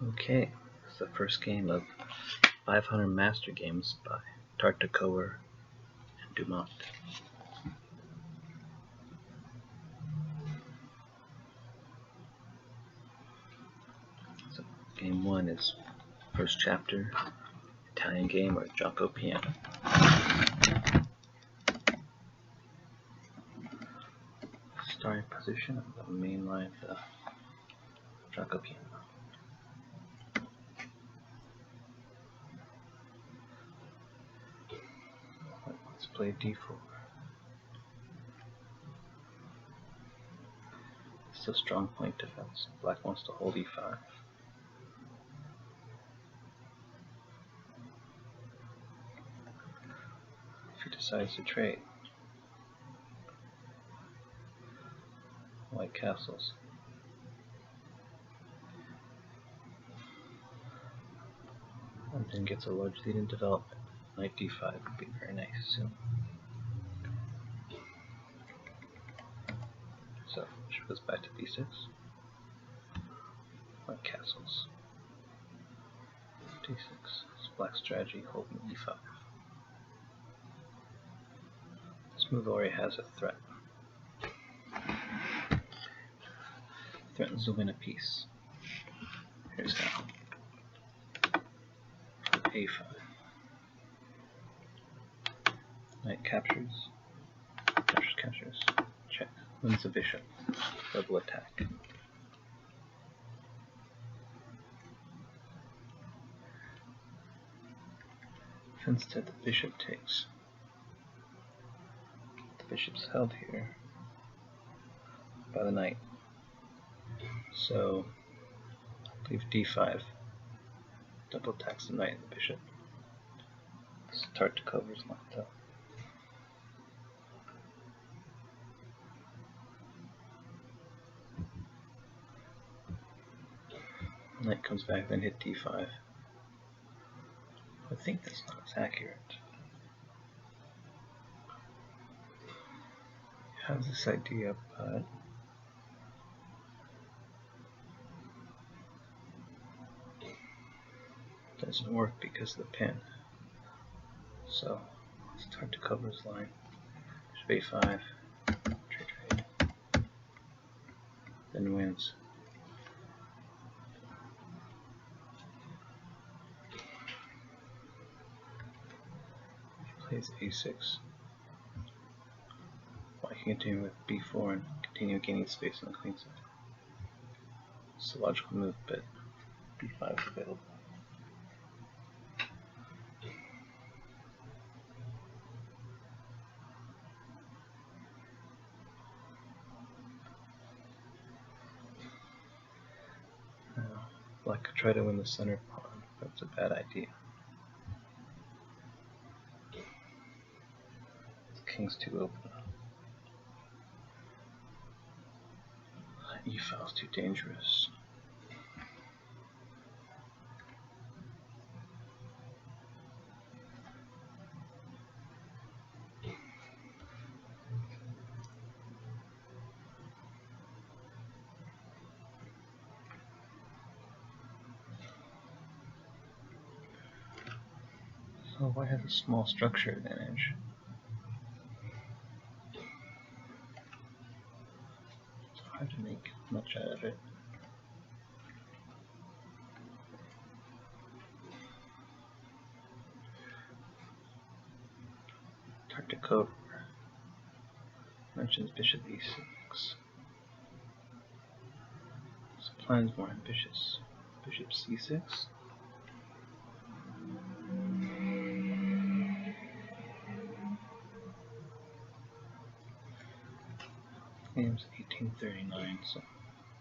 Okay, it's the first game of 500 Master Games by Tartakower and Dumont. So, game 1 is first chapter, Italian game or Gioco Piano. Starting position of the main line of the Gioco Piano. Let's play d4. It's a strong point defense. Black wants to hold e5. If he decides to trade, white castles. And then gets a large lead in development. Knight d5 would be very nice soon. So, bishop goes back to d6. White castles. d6. It's black strategy holding e5. This move already has a threat. Threatens to win a piece. Here's how. a5. Knight captures. Captures. Check. Wins the bishop. Double attack. Instead, the bishop takes. The bishop's held here by the knight. So, I believe d5 double attacks the knight and the bishop. Start to covers locked up. Knight comes back, then hit d5. I think that's not as accurate. He has this idea, but it doesn't work because of the pin. So let's start to cover his line. Bishop a5, trade, then wins. Plays a6. White can continue with b4 and continue gaining space on the queen side. It's a logical move, but b5 is available. Now, black could try to win the center pawn, but it's a bad idea. King's too open. E5 is too dangerous. So white has a small structure advantage. It's hard to make much out of it. Tartakower mentions bishop e6. His plan is more ambitious. Bishop c6. Game's 1839, so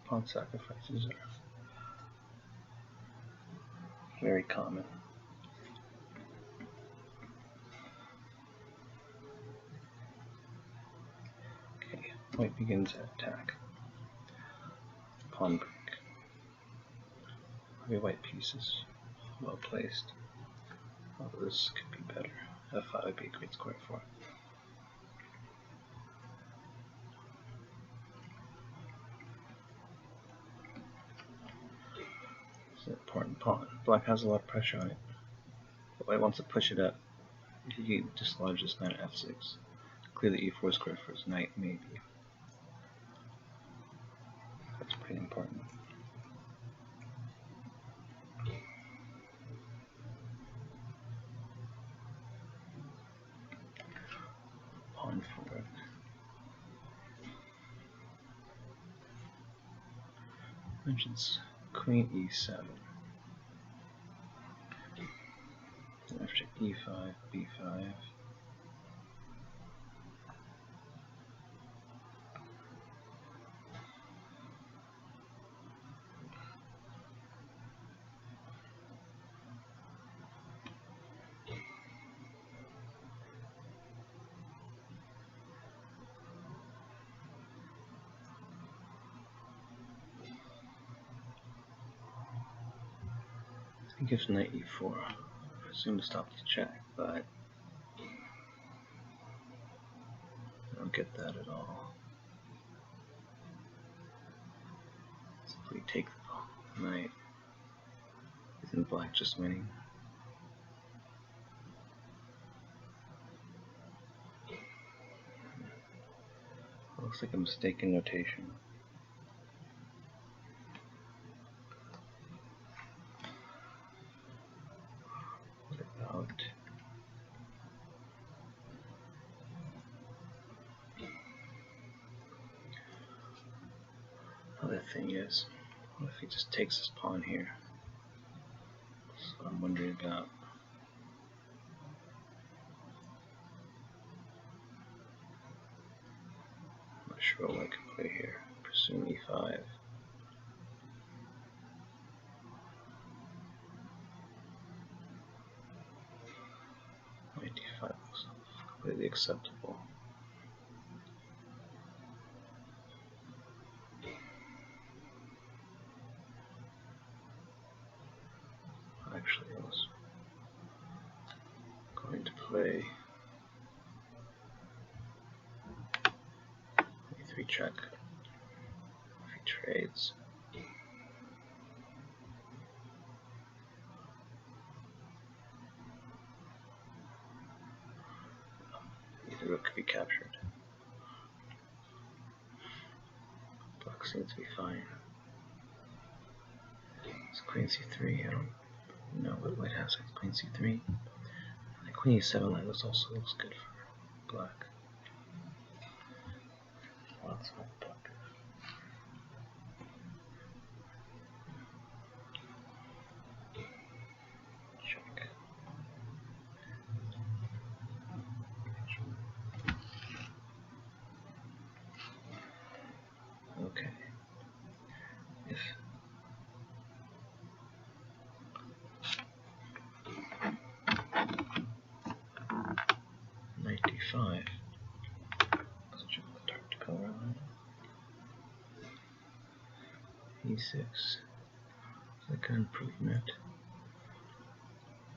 pawn sacrifices are very common. Okay, white begins an attack. Pawn break. Every white piece is well placed. Although this could be better. f5 would be a great square for it. an important pawn. Black has a lot of pressure on it. But white wants to push it up. He can dislodge this knight at f6. Clear the e4 square for his knight, maybe. That's pretty important. Pawn forward. Mentions queen e7. After e5, b5. He gives knight e4. I presume to stop the check, but I don't get that at all. Simply take the knight. Isn't black just winning? Looks like a mistaken notation. What about other thing is, what if he just takes his pawn here? That's what I'm wondering about. I'm not sure what I can play here. Presume e5. Knight d5 looks completely acceptable. Actually, I was going to play e3 check if he trades. The rook could be captured. Black seems to be fine. It's queen c3. I don't know what white has with queen c3. The queen e7 line also looks good for black. Lots of black. Check. Okay. If knight d5, let's check the dark color line. e6, like an improvement.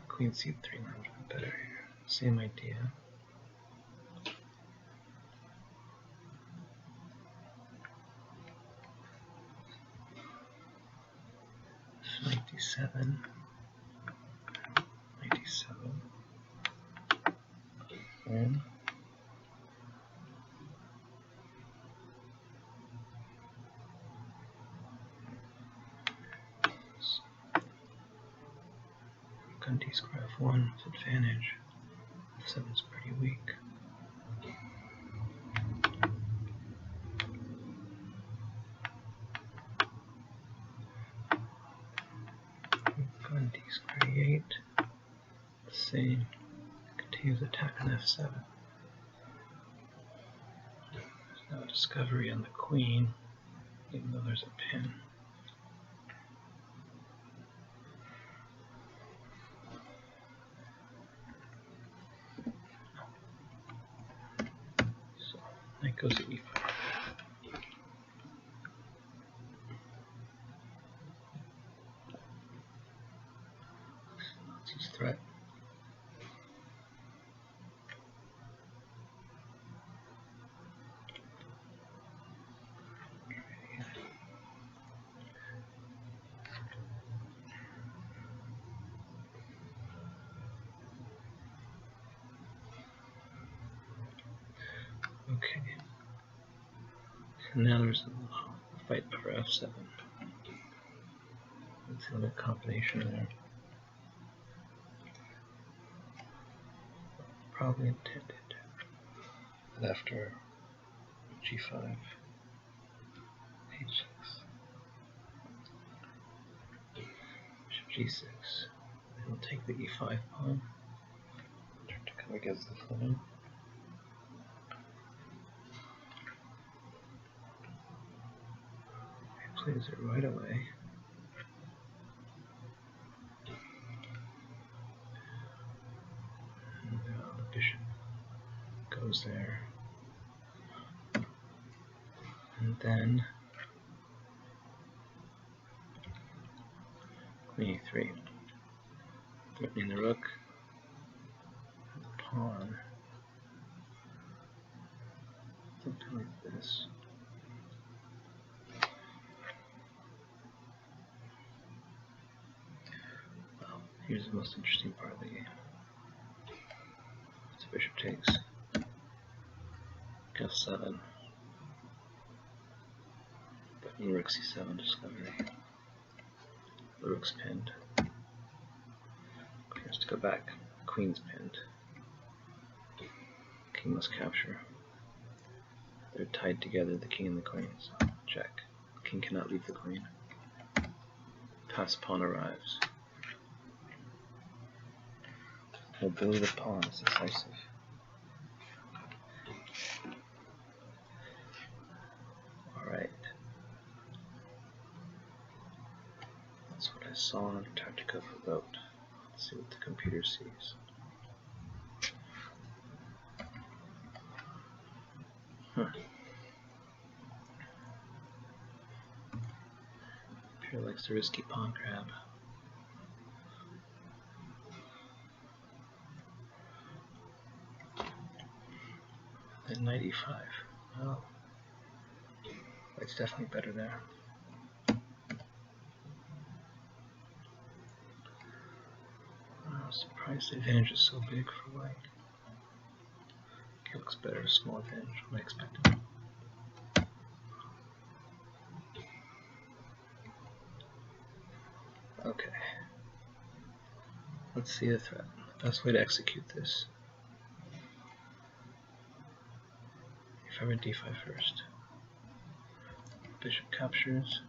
Queen c3 line would have been better here. Same idea. Knight d7, knight d7, and gun d square f1 is advantage. f7 is pretty weak. Gun d square e8. The same. Continues attack on f7. There's no discovery on the queen, even though there's a pin. So knight goes to e5. That's his threat. Okay. And now there's a fight over f7. Let's see what combination there. Probably intended. And after g5, h6, bishop g6. Then we'll take the e5 pawn. Try to come against the flank. He plays it right away. And now the bishop goes there. And then queen e3. Threatening the rook. And the pawn. Something like this. Well, here's the most interesting part of the game. So bishop takes f7. Button rook c7 discovery. The rook's pinned. Queen has to go back. Queen's pinned. King must capture. They're tied together, the king and the queen, so check. King cannot leave the queen. Pass pawn arrives. Mobility of the pawn is decisive. Alright. That's what I saw on Antarctica for vote. Let's see what the computer sees. Computer likes the risky pawn grab. Then knight e5. Oh, white's definitely better there. I'm surprised the advantage is so big for white. It looks better, small advantage, what I expected. Okay. Let's see the threat. The best way to execute this. If I went d5 first. Bishop captures.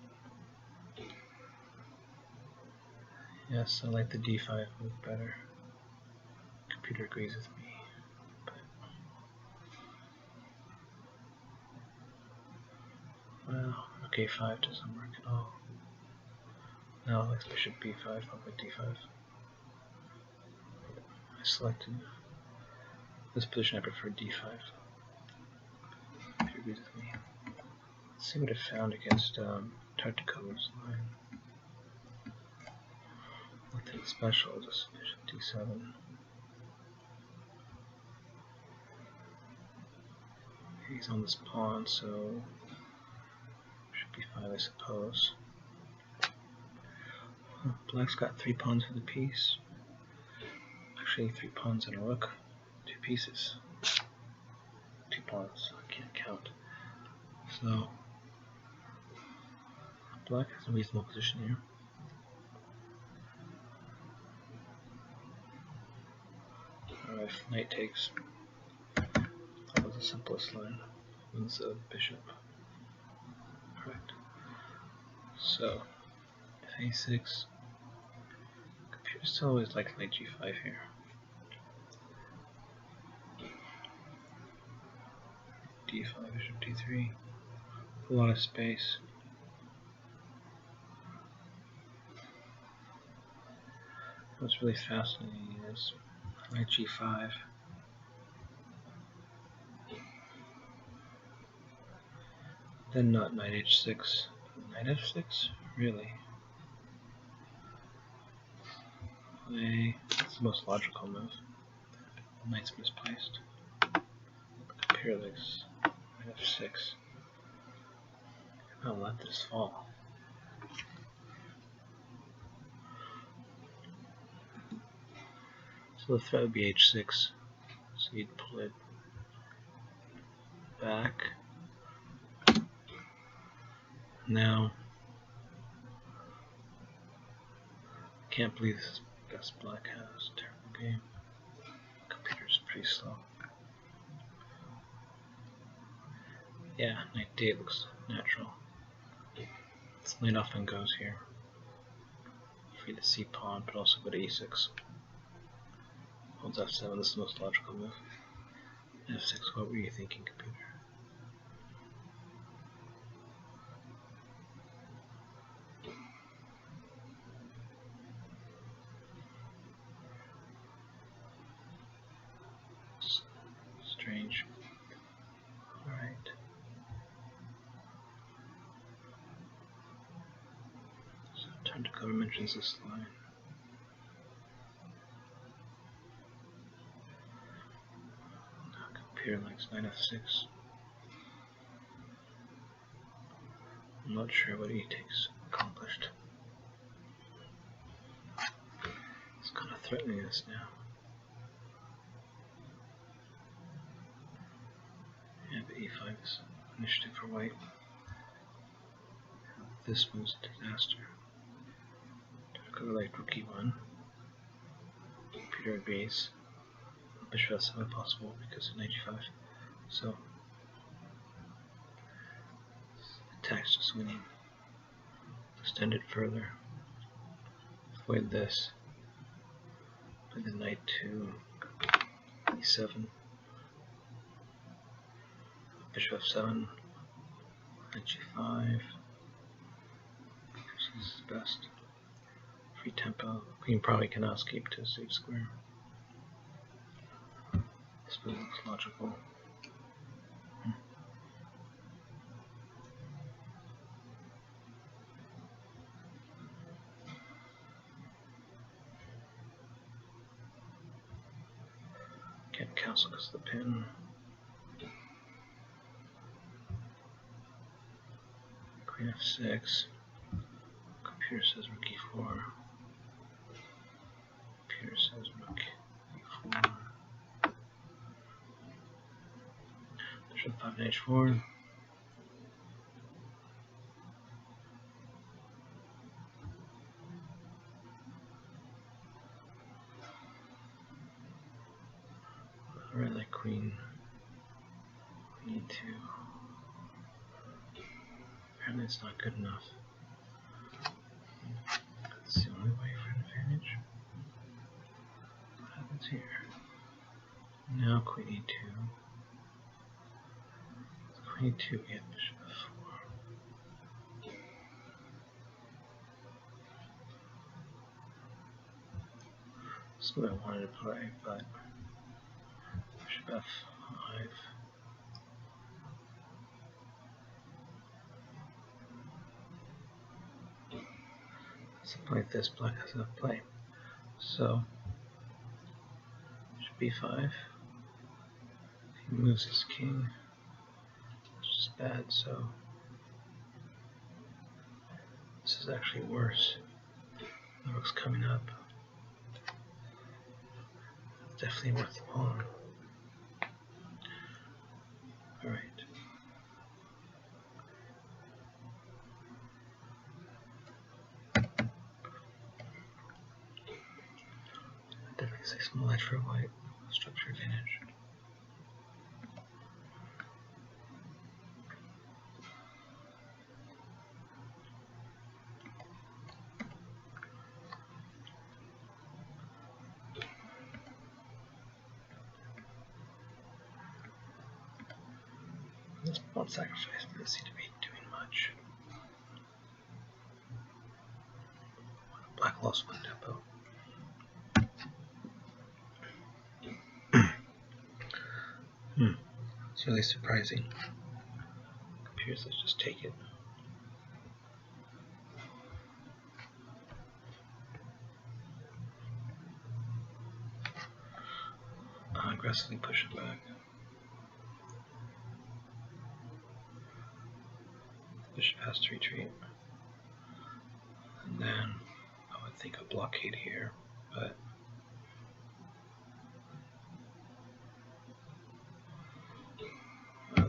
Yes, I like the d5 move better. Computer agrees with me. But well, rook a5 doesn't work at all. Now let's bishop b5, I'll go d5. I selected this position, I prefer d5. Computer agrees with me. Let's see what it found against Tartakova's line. Nothing special, just bishop d7. He's on this pawn, so bishop b5, I suppose. Black's got 3 pawns for the piece. Actually, 3 pawns and a rook. 2 pieces. 2 pawns, I can't count. So, Black has a reasonable position here. Alright, knight takes. That was the simplest line. Wins the bishop. Correct. So, a6. Computer still always likes knight g5 here. d5, bishop d3. A lot of space. What's really fascinating is knight g5. Then not knight h6, but knight f6? Really? That's the most logical move. The knight's misplaced. Computer likes knight f6. I'll let this fall. So the threat would be h6. So you'd pull it back. Now, I can't believe this is the best black has. Terrible game. Computer's pretty slow. Yeah, knight d8 looks natural. Knight often goes here. Free the c pawn, but also go to e6. Holds f7, this is the most logical move. f6, what were you thinking, computer? Strange. Alright. So time to cover mentions this line. Now computer likes knight f6. I'm not sure what e takes accomplished. It's kind of threatening us now. Yeah, but e5 is initiative for white. This move's a disaster. Go like rook e1. Computer agrees. Bishop f7 impossible because of knight g5. So attack's just winning. Extend it further. Avoid this. Play the knight to e7. Bishop f7. Knight g5. This is best. Free tempo. Queen probably cannot escape to a safe square. This move looks logical. Can't cancel because of the pin. Queen f6. Computer says rook e4. Computer says rook e4. Bishop 5 and h4. I really like queen e2. Apparently it's not good enough. That's the only way for an advantage. What happens here? Now queen e2. Queen e2, we have bishop f4. This is what I wanted to play, but bishop f5. Something like this, black has enough play. So, bishop b5. He moves his king, which is bad, so this is actually worse. The rook's coming up. It's definitely worth the pawn. Alright. Definitely say small edge for white. Structure advantage. This pawn sacrifice doesn't seem to be doing much. Black lost one tempo. It's really surprising. Appears let's just take it. Aggressively push it back. Bishop has to retreat. And then I would think a blockade here, but the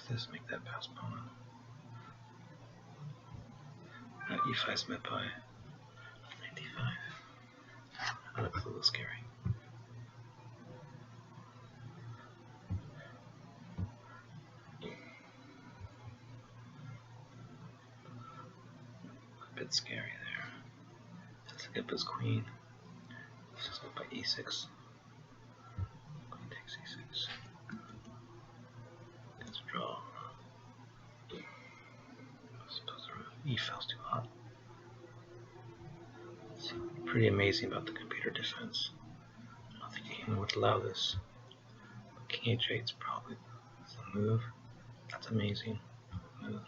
this, make that pass pawn. Now e5 is met by knight d5. That looks a little scary. A bit scary there. Let's get this queen. Let's go by e6. Queen takes e6. Gets a draw. I suppose e5's too hot. It's pretty amazing about the computer defense. I don't think anyone would allow this. But king h8 is probably the move. That's amazing. Move.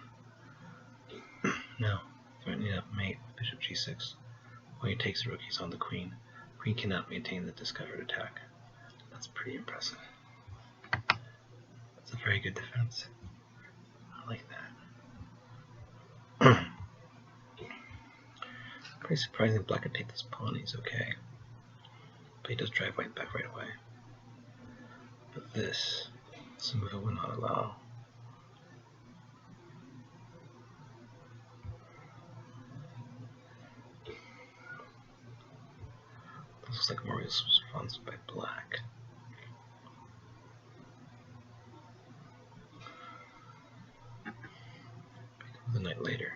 Now, threatening up mate, bishop g6. When he takes the rookies on the queen, queen cannot maintain the discovered attack. That's pretty impressive. That's a very good defense. I like that. Pretty surprising black could take this pawn, he's okay. But he does drive white back right away. But this is a move I would not allow. This looks like Maria's response by black. The knight later.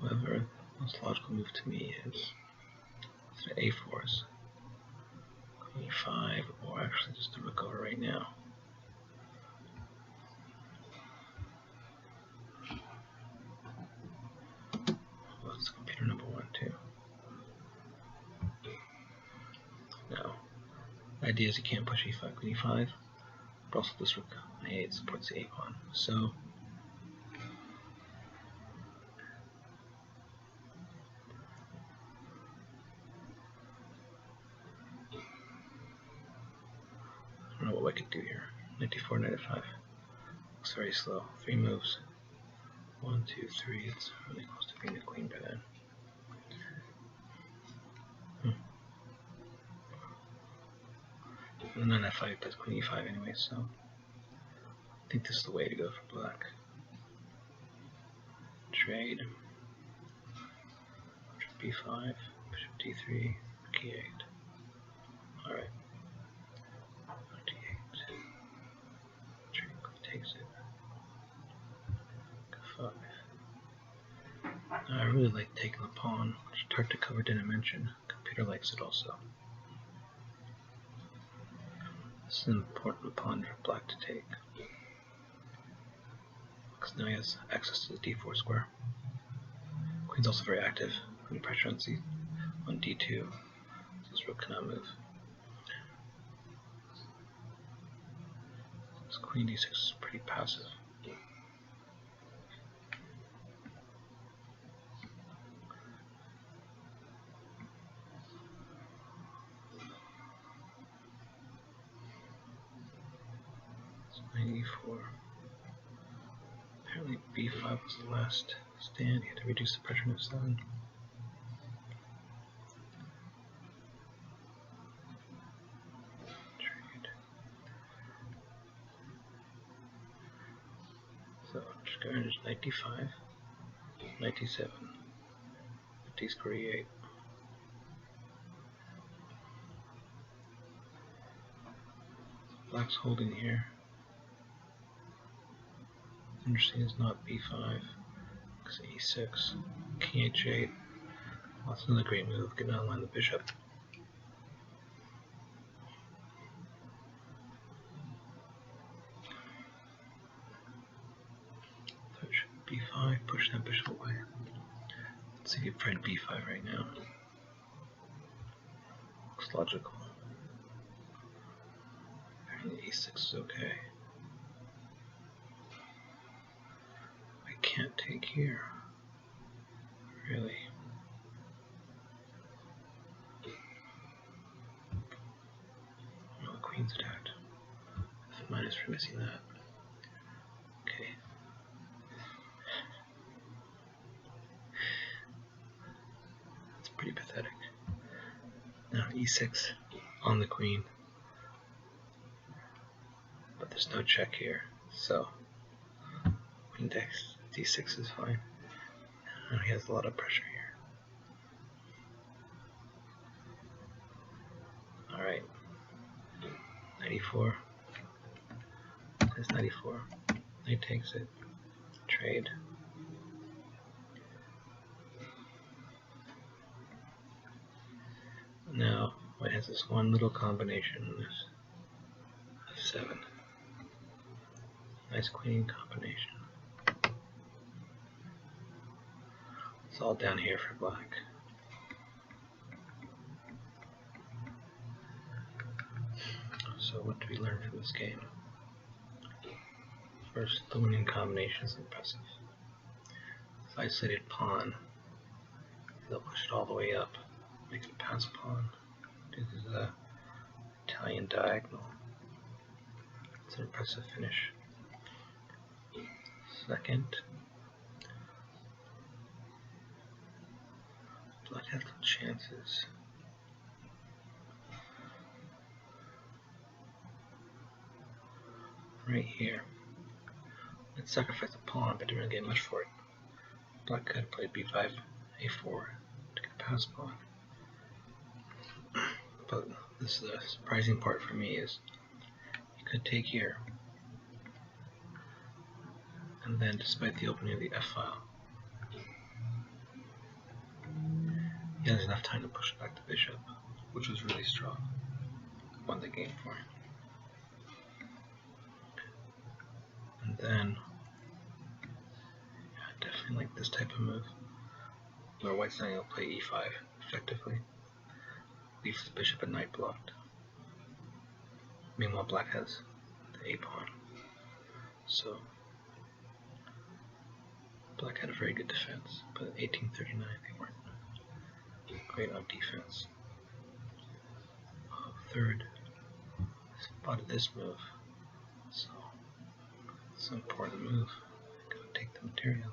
However, the most logical move to me is to a4s, queen e5, or actually just the rook over right now. Well, that's computer number 1 too. Now, the idea is you can't push e5, queen e5, but also this rook on a8 supports the a pawn. So I don't know what I could do here. Knight d4, knight f5. Looks very slow. 3 moves. 1, 2, 3. It's really close to being a queen by then. And then f5 plays queen e5 anyway, so I think this is the way to go for black. Trade. Bishop b5, bishop d3, k8. Alright. d8. Trade takes it. F5. I really like taking the pawn, which Tartakover didn't mention. Computer likes it also. This is an important pawn for black to take, because now he has access to the d4 square. Queen's also very active. Putting pressure on d2, so this rook cannot move. This queen d6 is pretty passive. Knight e4. Apparently b5 was the last stand. He had to reduce the pressure to 7. Trade. So just go into knight d5, knight d7, d square e8. Black's holding here. Interesting is not b5, because e6, king h8. Well, that's another great move, getting online the bishop. So it should b5, push that bishop away. Let's see if you try b5 right now. Looks logical. Apparently e6 is okay. Can't take here, really. Oh, the queen's attacked. F- for missing that. Okay. That's pretty pathetic. Now e6 on the queen, but there's no check here. So queen takes d6 is fine. And he has a lot of pressure here. Alright. 94. That's 94. Knight takes it. Trade. Now, white has this one little combination. This f7. Nice queen combination. It's all down here for black. So what do we learn from this game? First, the winning combination is impressive. This isolated pawn, they'll push it all the way up, make it a pass pawn. This is a Italian diagonal. It's an impressive finish. Second, black has no chances. Right here. Let's sacrifice a pawn, but didn't really get much for it. Black could have played b5, a4 to get a pass pawn. But this is the surprising part for me is you could take here, and then despite the opening of the f file, he has enough time to push back the bishop, which was really strong. Won the game for him. And then, I definitely like this type of move, where white's not going to play e5 effectively. Leaves the bishop and knight blocked. Meanwhile, black has the a pawn. So, black had a very good defense, but in 1839 they weren't great on defense. Third, spotted this move. So, it's an important move. Gotta take the material.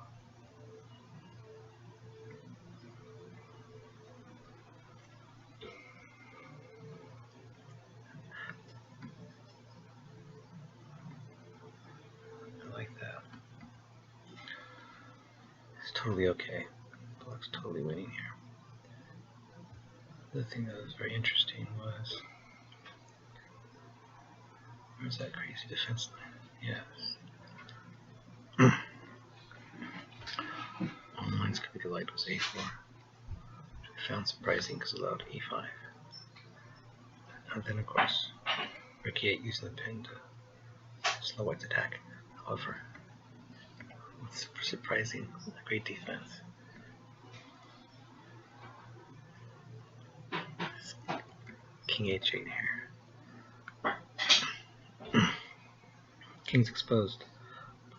I like that. It's totally okay. Black's totally winning here. The thing that was very interesting was, where's that crazy defense line? Yes. One of lines could be liked was a4, which I found surprising because it allowed e5. And then, of course, Rook e8 using the pin to slow white's attack. However, it's super surprising, a great defense. King h8 here. King's exposed.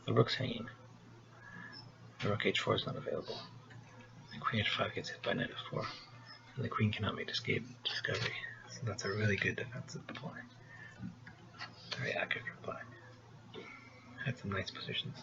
The rook's hanging. The rook h4 is not available. The queen h5 gets hit by knight f4, and the queen cannot make escape discovery. So that's a really good defensive play. Very accurate for black. Had some nice positions.